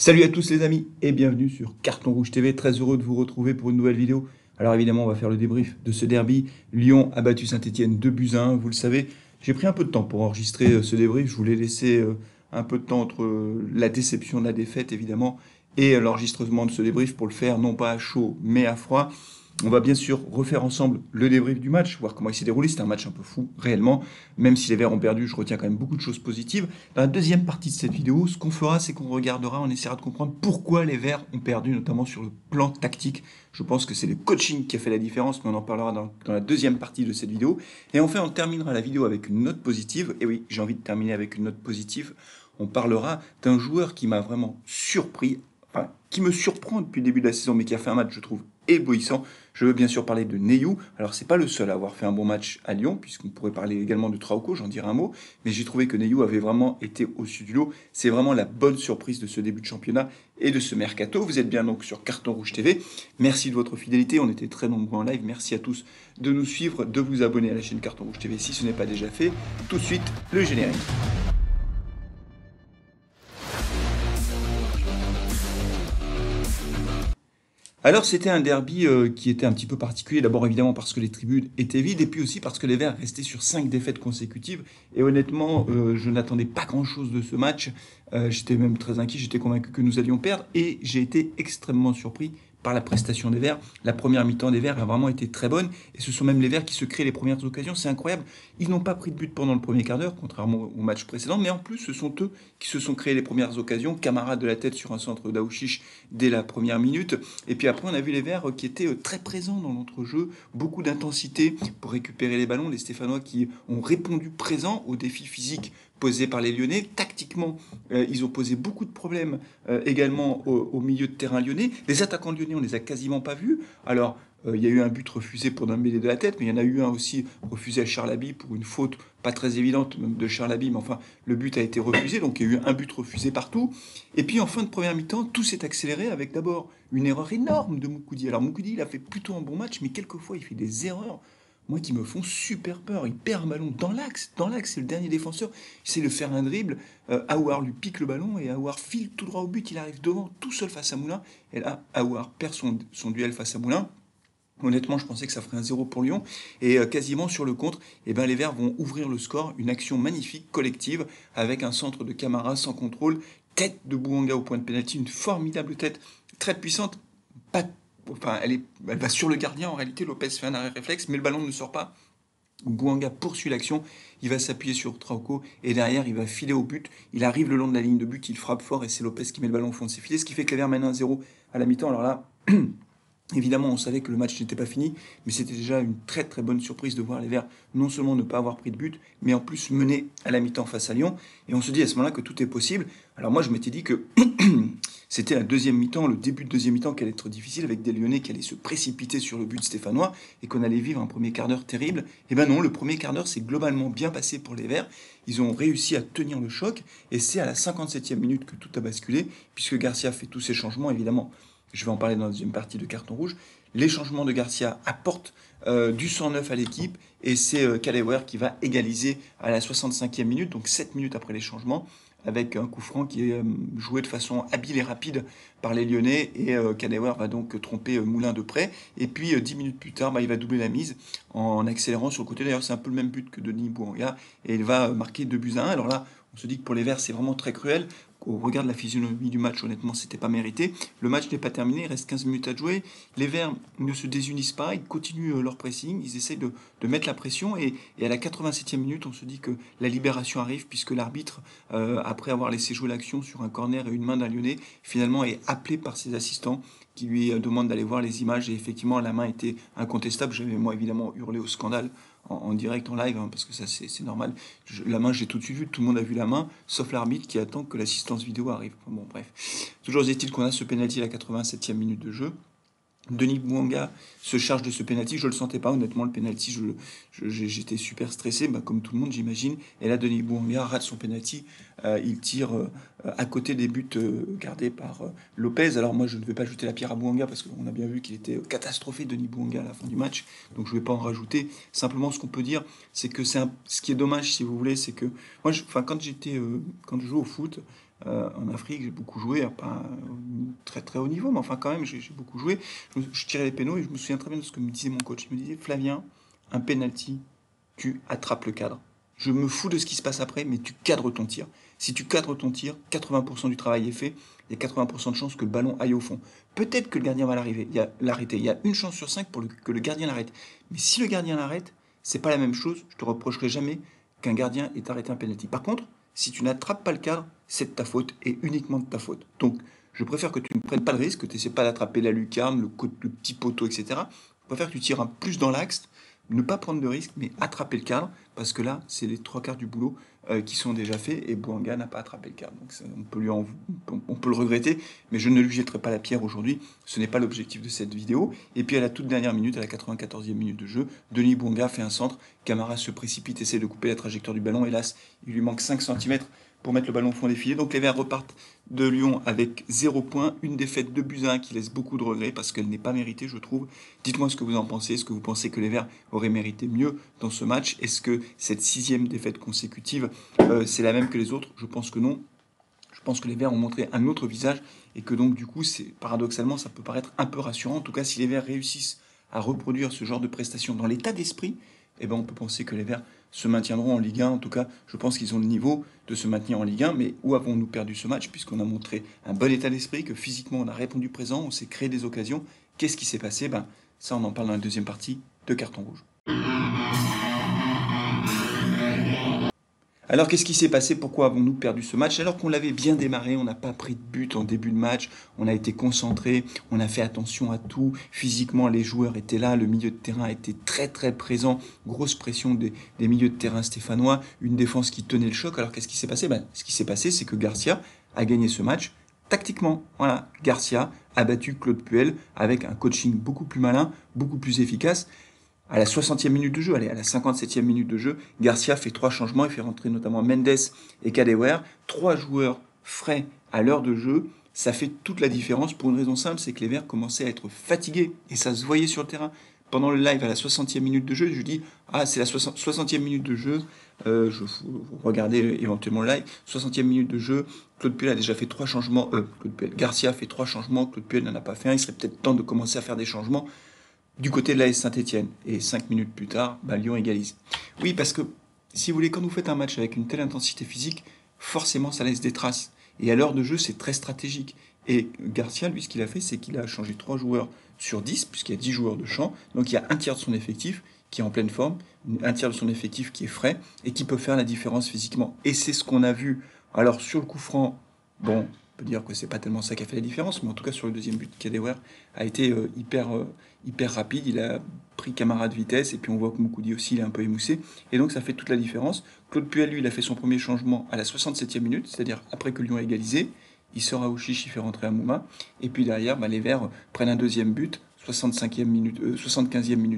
Salut à tous les amis et bienvenue sur Carton Rouge TV, très heureux de vous retrouver pour une nouvelle vidéo. Alors évidemment on va faire le débrief de ce derby. Lyon a battu Saint-Etienne 2-1, vous le savez. J'ai pris un peu de temps pour enregistrer ce débrief, je voulais laisser un peu de temps entre la déception de la défaite évidemment et l'enregistrement de ce débrief pour le faire non pas à chaud mais à froid. On va bien sûr refaire ensemble le débrief du match, voir comment il s'est déroulé. C'était un match un peu fou, réellement. Même si les Verts ont perdu, je retiens quand même beaucoup de choses positives. Dans la deuxième partie de cette vidéo, ce qu'on fera, c'est qu'on regardera, on essaiera de comprendre pourquoi les Verts ont perdu, notamment sur le plan tactique. Je pense que c'est le coaching qui a fait la différence, mais on en parlera dans la deuxième partie de cette vidéo. Et enfin, on terminera la vidéo avec une note positive. Et oui, j'ai envie de terminer avec une note positive. On parlera d'un joueur qui m'a vraiment surpris, enfin, qui me surprend depuis le début de la saison, mais qui a fait un match, je trouve, éblouissant. Je veux bien sûr parler de Neyou. Alors, c'est pas le seul à avoir fait un bon match à Lyon, puisqu'on pourrait parler également de Trauco, j'en dirai un mot. Mais j'ai trouvé que Neyou avait vraiment été au-dessus du lot. C'est vraiment la bonne surprise de ce début de championnat et de ce mercato. Vous êtes bien donc sur Carton Rouge TV. Merci de votre fidélité. On était très nombreux en live. Merci à tous de nous suivre, de vous abonner à la chaîne Carton Rouge TV si ce n'est pas déjà fait. Tout de suite, le générique. Alors c'était un derby qui était un petit peu particulier, d'abord évidemment parce que les tribunes étaient vides, et puis aussi parce que les Verts restaient sur 5 défaites consécutives, et honnêtement je n'attendais pas grand-chose de ce match, j'étais même très inquiet, j'étais convaincu que nous allions perdre, et j'ai été extrêmement surpris par la prestation des Verts. La première mi-temps des Verts a vraiment été très bonne, et ce sont même les Verts qui se créent les premières occasions, c'est incroyable. Ils n'ont pas pris de but pendant le premier quart d'heure, contrairement au match précédent, mais en plus ce sont eux qui se sont créés les premières occasions. Camarade de la tête sur un centre d'Aouchiche dès la première minute, et puis après on a vu les Verts qui étaient très présents dans l'entrejeu, beaucoup d'intensité pour récupérer les ballons, les Stéphanois qui ont répondu présents aux défis physiques posés par les Lyonnais. Tactiquement, ils ont posé beaucoup de problèmes également au milieu de terrain lyonnais. Les attaquants lyonnais, on les a quasiment pas vus. Alors, il y a eu un but refusé pour Dembélé de la tête, mais il y en a eu un aussi refusé à Charlaby pour une faute pas très évidente de Charlaby, mais enfin, le but a été refusé, donc il y a eu un but refusé partout. Et puis en fin de première mi-temps, tout s'est accéléré avec d'abord une erreur énorme de Moukoudi. Alors Moukoudi, il a fait plutôt un bon match, mais quelquefois il fait des erreurs, moi, qui me font super peur. Il perd un ballon dans l'axe, c'est le dernier défenseur. Il essaie de faire un dribble, Aouar lui pique le ballon et Aouar file tout droit au but. Il arrive devant, tout seul face à Moulin. Et là, Aouar perd son duel face à Moulin. Honnêtement, je pensais que ça ferait un 0 pour Lyon. Et quasiment sur le contre, eh ben, les Verts vont ouvrir le score. Une action magnifique, collective, avec un centre de Camara sans contrôle. Tête de Bouanga au point de pénalty, une formidable tête, très puissante. Pas, enfin, elle va sur le gardien en réalité. Lopez fait un arrêt réflexe, mais le ballon ne sort pas. Bouanga poursuit l'action, il va s'appuyer sur Trauco et derrière il va filer au but. Il arrive le long de la ligne de but, il frappe fort et c'est Lopez qui met le ballon au fond de ses filets, ce qui fait que les Verts mènent 1-0 à la mi-temps. Alors là, évidemment, on savait que le match n'était pas fini, mais c'était déjà une très très bonne surprise de voir les Verts non seulement ne pas avoir pris de but, mais en plus mener à la mi-temps face à Lyon. Et on se dit à ce moment-là que tout est possible. Alors moi, je m'étais dit que c'était la deuxième mi-temps, le début de deuxième mi-temps qui allait être difficile, avec des Lyonnais qui allaient se précipiter sur le but stéphanois et qu'on allait vivre un premier quart d'heure terrible. Et ben non, le premier quart d'heure s'est globalement bien passé pour les Verts. Ils ont réussi à tenir le choc et c'est à la 57e minute que tout a basculé, puisque Garcia fait tous ses changements, évidemment. Je vais en parler dans la deuxième partie de Carton Rouge. Les changements de Garcia apportent du sang neuf à l'équipe et c'est Callaway qui va égaliser à la 65e minute, donc 7 minutes après les changements, avec un coup franc qui est joué de façon habile et rapide par les Lyonnais et Callaway va donc tromper Moulin de près. Et puis 10 minutes plus tard, il va doubler la mise en accélérant sur le côté. D'ailleurs, c'est un peu le même but que Denis Bouanga et il va marquer 2-1. Alors là, on se dit que pour les Verts, c'est vraiment très cruel. Au regard de la physionomie du match, honnêtement, c'était pas mérité. Le match n'est pas terminé, il reste 15 minutes à jouer. Les Verts ne se désunissent pas, ils continuent leur pressing, ils essaient de mettre la pression. Et à la 87e minute, on se dit que la libération arrive, puisque l'arbitre, après avoir laissé jouer l'action sur un corner et une main d'un Lyonnais, finalement est appelé par ses assistants qui lui demandent d'aller voir les images. Et effectivement, la main était incontestable. J'avais moi évidemment hurlé au scandale en direct, en live, parce que ça c'est normal. La main, j'ai tout de suite vu, tout le monde a vu la main, sauf l'arbitre qui attend que l'assistance vidéo arrive. Enfin, bon, bref. Toujours est-il qu'on a ce pénalty à la 87e minute de jeu. Denis Bouanga se charge de ce penalty. Je le sentais pas, honnêtement, le penalty. J'étais super stressé, comme tout le monde, j'imagine. Et là, Denis Bouanga rate son penalty. Il tire à côté des buts gardés par Lopez. Alors moi, je ne vais pas jeter la pierre à Bouanga parce qu'on a bien vu qu'il était catastrophé, Denis Bouanga, à la fin du match. Donc je ne vais pas en rajouter. Simplement, ce qu'on peut dire, c'est que ce qui est dommage, si vous voulez, c'est que moi, quand je joue au foot, en Afrique, j'ai beaucoup joué, pas un très très haut niveau, mais enfin quand même, j'ai beaucoup joué. Je tirais les pénaux et je me souviens très bien de ce que me disait mon coach. Il me disait, Flavien, un penalty, tu attrapes le cadre. Je me fous de ce qui se passe après, mais tu cadres ton tir. Si tu cadres ton tir, 80% du travail est fait. Il y a 80% de chances que le ballon aille au fond. Peut-être que le gardien va l'arrêter. Il y a une chance sur 5 que le gardien l'arrête. Mais si le gardien l'arrête, c'est pas la même chose. Je te reprocherai jamais qu'un gardien ait arrêté un penalty. Par contre, si tu n'attrapes pas le cadre, c'est de ta faute et uniquement de ta faute. Donc, je préfère que tu ne prennes pas de risque, que tu n'essaies pas d'attraper la lucarne, le petit poteau, etc. Je préfère que tu tires plus dans l'axe, ne pas prendre de risque, mais attraper le cadre, parce que là, c'est les trois quarts du boulot qui sont déjà faits, et Bouanga n'a pas attrapé le cadre. Donc on peut le regretter, mais je ne lui jetterai pas la pierre aujourd'hui. Ce n'est pas l'objectif de cette vidéo. Et puis à la toute dernière minute, à la 94e minute de jeu, Denis Bouanga fait un centre. Camara se précipite, essaie de couper la trajectoire du ballon. Hélas, il lui manque 5 cm pour mettre le ballon au fond des filets. Donc les Verts repartent de Lyon avec 0 points, une défaite de buts à 1 qui laisse beaucoup de regrets parce qu'elle n'est pas méritée, je trouve. Dites-moi ce que vous en pensez. Est-ce que vous pensez que les Verts auraient mérité mieux dans ce match? Est-ce que cette 6e défaite consécutive, c'est la même que les autres? Je pense que non. Je pense que les Verts ont montré un autre visage et que donc du coup, paradoxalement, ça peut paraître un peu rassurant. En tout cas, si les Verts réussissent à reproduire ce genre de prestations dans l'état d'esprit, eh ben, on peut penser que les Verts se maintiendront en Ligue 1. En tout cas, je pense qu'ils ont le niveau de se maintenir en Ligue 1. Mais où avons-nous perdu ce match? Puisqu'on a montré un bon état d'esprit, que physiquement on a répondu présent, on s'est créé des occasions. Qu'est-ce qui s'est passé? Ben, ça, on en parle dans la deuxième partie de Carton Rouge. Alors qu'est-ce qui s'est passé? Pourquoi avons-nous perdu ce match? Alors qu'on l'avait bien démarré, on n'a pas pris de but en début de match, on a été concentré, on a fait attention à tout. Physiquement, les joueurs étaient là, le milieu de terrain était très très présent. Grosse pression des milieux de terrain stéphanois, une défense qui tenait le choc. Alors qu'est-ce qui s'est passé? Ce qui s'est passé, c'est que Garcia a gagné ce match tactiquement. Voilà, Garcia a battu Claude Puel avec un coaching beaucoup plus malin, beaucoup plus efficace. À la 60e minute de jeu, allez, à la 57e minute de jeu, Garcia fait 3 changements, il fait rentrer notamment Mendes et Kadewere, 3 joueurs frais à l'heure de jeu. Ça fait toute la différence pour une raison simple, c'est que les Verts commençaient à être fatigués et ça se voyait sur le terrain. Pendant le live à la 60e minute de jeu, je dis c'est la 60e minute de jeu, vous regardez éventuellement le live, 60e minute de jeu, Claude Puel a déjà fait 3 changements, Garcia a fait 3 changements, Claude Puel n'en a pas fait un, il serait peut-être temps de commencer à faire des changements du côté de l'AS Saint-Etienne. Et 5 minutes plus tard, Lyon égalise. Oui, parce que, si vous voulez, quand vous faites un match avec une telle intensité physique, forcément, ça laisse des traces. Et à l'heure de jeu, c'est très stratégique. Et Garcia, lui, ce qu'il a fait, c'est qu'il a changé 3 joueurs sur 10, puisqu'il y a 10 joueurs de champ. Donc il y a un tiers de son effectif qui est en pleine forme, un tiers de son effectif qui est frais, et qui peut faire la différence physiquement. Et c'est ce qu'on a vu. Alors, sur le coup franc, bon, on peut dire que c'est pas tellement ça qui a fait la différence, mais en tout cas sur le deuxième but, Kadewere a été hyper rapide, il a pris Camara de vitesse, et puis on voit que Moukoudi aussi, il est un peu émoussé, et donc ça fait toute la différence. Claude Puel, lui, il a fait son premier changement à la 67e minute, c'est-à-dire après que Lyon a égalisé, il sort à Ouchiche, il fait rentrer Amouma, et puis derrière, les Verts prennent un deuxième but, 75e minute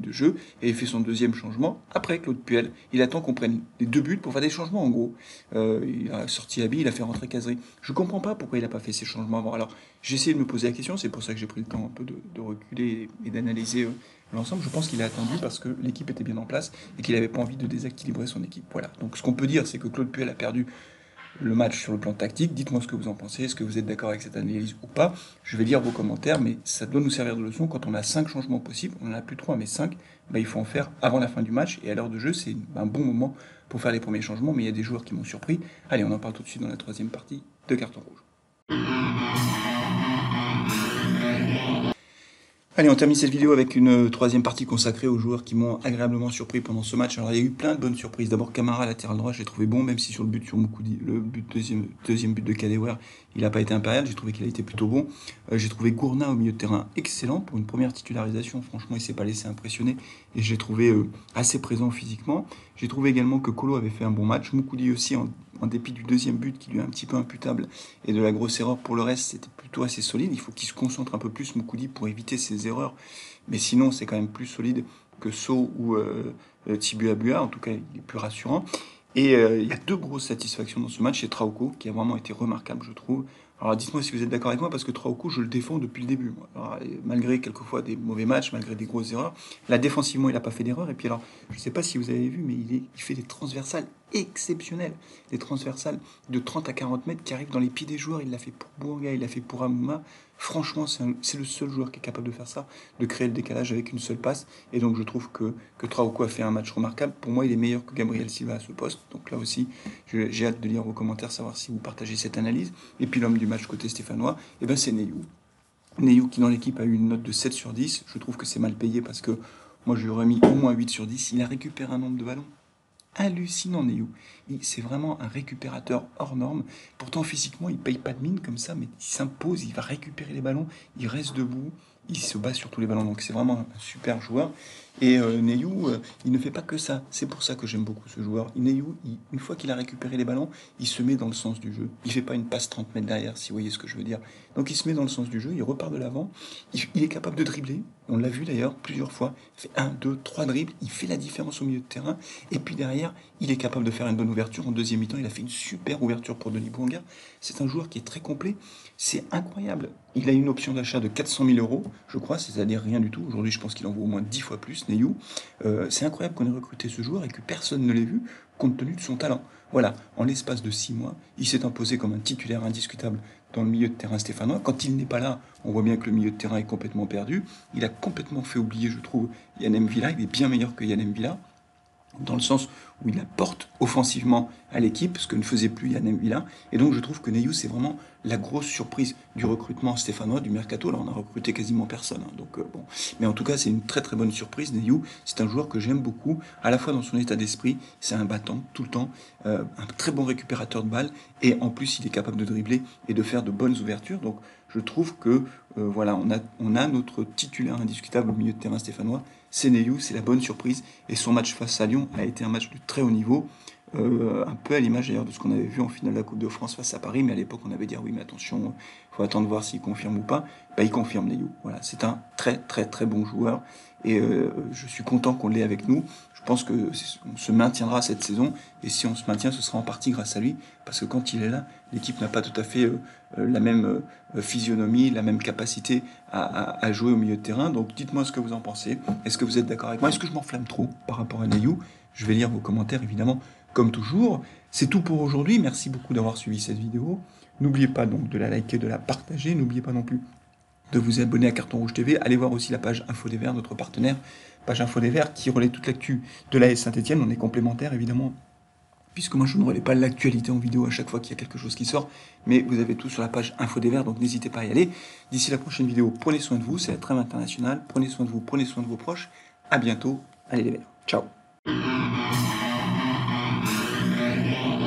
de jeu, et il fait son deuxième changement après Claude Puel. Il attend qu'on prenne les 2 buts pour faire des changements en gros. Il a sorti Abi, il a fait rentrer Cazerie. Je comprends pas pourquoi il n'a pas fait ces changements avant. Alors j'ai essayé de me poser la question, c'est pour ça que j'ai pris le temps un peu de reculer et d'analyser l'ensemble. Je pense qu'il a attendu parce que l'équipe était bien en place et qu'il n'avait pas envie de déséquilibrer son équipe. Voilà. Donc ce qu'on peut dire, c'est que Claude Puel a perdu le match sur le plan tactique. Dites-moi ce que vous en pensez, est-ce que vous êtes d'accord avec cette analyse ou pas? Je vais lire vos commentaires, mais ça doit nous servir de leçon. Quand on a 5 changements possibles, on n'en a plus 3, mais 5, il faut en faire avant la fin du match, et à l'heure de jeu, c'est un bon moment pour faire les premiers changements, mais il y a des joueurs qui m'ont surpris. Allez, on en parle tout de suite dans la troisième partie de Carton Rouge. Allez, on termine cette vidéo avec une troisième partie consacrée aux joueurs qui m'ont agréablement surpris pendant ce match. Alors, il y a eu plein de bonnes surprises. D'abord, Camara, latéral droit, je l'ai trouvé bon, même si sur le but sur Moukoudi, deuxième but de Kadewere, il n'a pas été impérial. J'ai trouvé qu'il a été plutôt bon. J'ai trouvé Gourna au milieu de terrain excellent pour une première titularisation. Franchement, il s'est pas laissé impressionner et j'ai trouvé assez présent physiquement. J'ai trouvé également que Kolo avait fait un bon match. Moukoudi aussi, en dépit du deuxième but qui lui est un petit peu imputable et de la grosse erreur. Pour le reste, c'était plutôt assez solide. Il faut qu'il se concentre un peu plus, Moukoudi, pour éviter ses erreurs. Mais sinon, c'est quand même plus solide que So ou Thibaut Abua. En tout cas, il est plus rassurant. Et il y a 2 grosses satisfactions dans ce match. C'est Trauco, qui a vraiment été remarquable, je trouve. Alors dites-moi si vous êtes d'accord avec moi, parce que Trauco, je le défends depuis le début. Alors, malgré quelquefois des mauvais matchs, malgré des grosses erreurs, là, défensivement, il n'a pas fait d'erreur. Et puis alors, je ne sais pas si vous avez vu, mais il fait des transversales exceptionnel. Les transversales de 30 à 40 mètres qui arrivent dans les pieds des joueurs, il l'a fait pour Bourga, il l'a fait pour Amouma. Franchement, c'est le seul joueur qui est capable de faire ça, de créer le décalage avec une seule passe. Et donc je trouve que Traoré a fait un match remarquable. Pour moi, il est meilleur que Gabriel Silva à ce poste. Donc là aussi, j'ai hâte de lire vos commentaires, savoir si vous partagez cette analyse. Et puis l'homme du match côté stéphanois, eh ben, c'est Neyou. Neyou qui dans l'équipe a eu une note de 7 sur 10. Je trouve que c'est mal payé parce que moi je lui aurais mis au moins 8 sur 10. Il a récupéré un nombre de ballons hallucinant, Neyou. C'est vraiment un récupérateur hors norme. Pourtant physiquement il paye pas de mine comme ça, mais il s'impose, il va récupérer les ballons, il reste debout, il se bat sur tous les ballons. Donc c'est vraiment un super joueur. Et Neyou, il ne fait pas que ça. C'est pour ça que j'aime beaucoup ce joueur. Neyou, une fois qu'il a récupéré les ballons, il se met dans le sens du jeu. Il fait pas une passe 30 mètres derrière, si vous voyez ce que je veux dire. Donc il se met dans le sens du jeu, il repart de l'avant. Il est capable de dribbler. On l'a vu d'ailleurs plusieurs fois. Il fait 1, 2, 3 dribbles. Il fait la différence au milieu de terrain. Et puis derrière, il est capable de faire une bonne ouverture. En deuxième mi-temps, il a fait une super ouverture pour Denis Bouanga. C'est un joueur qui est très complet. C'est incroyable. Il a une option d'achat de 400 000 euros, je crois, c'est-à-dire rien du tout. Aujourd'hui, je pense qu'il en vaut au moins 10 fois plus, Neyou. C'est incroyable qu'on ait recruté ce joueur et que personne ne l'ait vu, compte tenu de son talent. Voilà, en l'espace de 6 mois, il s'est imposé comme un titulaire indiscutable dans le milieu de terrain stéphanois. Quand il n'est pas là, on voit bien que le milieu de terrain est complètement perdu. Il a complètement fait oublier, je trouve, Yann M'Vila. Il est bien meilleur que Yann M'Vila, dans le sens où il apporte offensivement à l'équipe, ce que ne faisait plus Yann M'Vila. Et donc je trouve que Neyou, c'est vraiment la grosse surprise du recrutement stéphanois, du mercato. Là, on a recruté quasiment personne. Donc bon. Mais en tout cas, c'est une très très bonne surprise. Neyou, c'est un joueur que j'aime beaucoup, à la fois dans son état d'esprit, c'est un battant tout le temps, un très bon récupérateur de balles, et en plus, il est capable de dribbler et de faire de bonnes ouvertures. Donc je trouve que voilà, on a notre titulaire indiscutable au milieu de terrain stéphanois. C'est Neyou, c'est la bonne surprise. Et son match face à Lyon a été un match de très haut niveau. Un peu à l'image d'ailleurs de ce qu'on avait vu en finale de la Coupe de France face à Paris, mais à l'époque on avait dit ah oui mais attention, il faut attendre voir s'il confirme ou pas. Il confirme Neyou. Voilà, c'est un très très très bon joueur et je suis content qu'on l'ait avec nous. Je pense que on se maintiendra cette saison et si on se maintient, ce sera en partie grâce à lui parce que quand il est là, l'équipe n'a pas tout à fait la même physionomie, la même capacité à jouer au milieu de terrain. Donc dites-moi ce que vous en pensez. Est-ce que vous êtes d'accord avec moi? Est-ce que je m'enflamme trop par rapport à Neyou? Je vais lire vos commentaires évidemment. Comme toujours, c'est tout pour aujourd'hui. Merci beaucoup d'avoir suivi cette vidéo. N'oubliez pas donc de la liker, de la partager. N'oubliez pas non plus de vous abonner à Carton Rouge TV. Allez voir aussi la page Info des Verts, notre partenaire, page Info des Verts, qui relaie toute l'actu de l'AS Saint-Etienne. On est complémentaires évidemment, puisque moi je ne relaie pas l'actualité en vidéo à chaque fois qu'il y a quelque chose qui sort. Mais vous avez tout sur la page Info des Verts, donc n'hésitez pas à y aller. D'ici la prochaine vidéo, prenez soin de vous. C'est la trêve internationale. Prenez soin de vous, prenez soin de vos proches. À bientôt. Allez les Verts. Ciao.